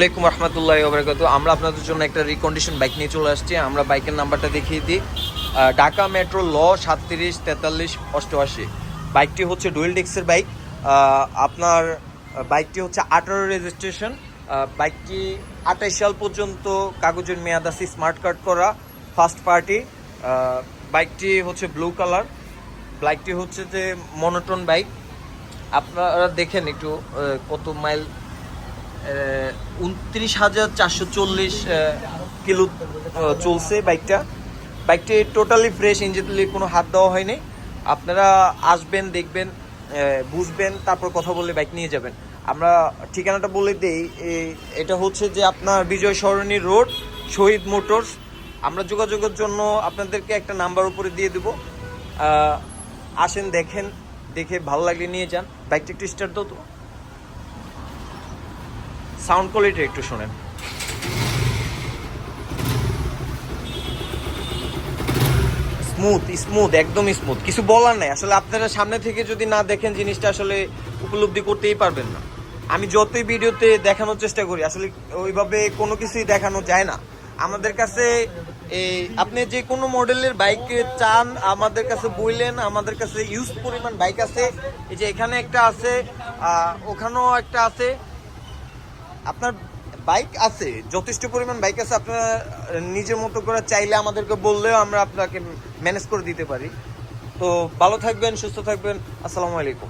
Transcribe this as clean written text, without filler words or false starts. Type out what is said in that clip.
আলাইকুম রহমতুল্লাহি ওয়া বারাকাতুহু। আমরা আপনাদের জন্য একটা রিকন্ডিশন বাইক নিয়ে চলে আসছি। আমরা বাইকের নাম্বারটা দেখিয়ে দিই, ঢাকা মেট্রো ল 374388। বাইকটি হচ্ছে ডুয়েল ডিস্কের বাইক। আপনার বাইকটি হচ্ছে 18 রেজিস্ট্রেশন। বাইকটি 28 সাল পর্যন্ত কাগজের মেয়াদ আছে, স্মার্ট কার্ড করা, ফার্স্ট পার্টি। বাইকটি হচ্ছে ব্লু কালার। বাইকটি হচ্ছে যে মনোটন বাইক। আপনারা দেখেন একটু কত মাইল, 29,440 কিলো চলছে বাইকটি টোটালি ফ্রেশ, ইঞ্জিনে কোনো হাত দেওয়া হয়নি। আপনারা আসবেন, দেখবেন, বুঝবেন, তারপর কথা বলে বাইক নিয়ে যাবেন। আমরা ঠিকানাটা বলে দিই, এটা হচ্ছে যে আপনার বিজয় সরণি রোড, শহীদ মোটরস। আমরা যোগাযোগের জন্য আপনাদেরকে একটা নাম্বার উপরে দিয়ে দেবো। আসেন, দেখেন, দেখে ভালো লাগলে নিয়ে যান। বাইকটা একটু স্টার্ট দাও তো, সাউন্ড কোয়ালিটি একটু শোনেন। স্মুথ, একদম স্মুথ, কিছু বলার নাই আসলে। আপনারা সামনে থেকে যদি না দেখেন জিনিসটা আসলে উপলব্ধি করতেই পারবেন না। আমি যতই ভিডিওতে দেখানোর চেষ্টা করি, আসলে ওইভাবে কোনো কিছুই দেখানো যায় না। আমাদের কাছে আপনি যে কোনো মডেলের বাইক চান, আমাদের কাছে বললেন। আমাদের কাছে ইউজ পরিমাণ বাইক আছে। এই যে এখানে একটা আছে, ওখানেও একটা আছে। আপনার বাইক আছে, যথেষ্ট পরিমাণ বাইক আছে। আপনার নিজের মতো করে চাইলে আমাদেরকে বললেও আমরা আপনাকে ম্যানেজ করে দিতে পারি। তো ভালো থাকবেন, সুস্থ থাকবেন। আসসালামু আলাইকুম।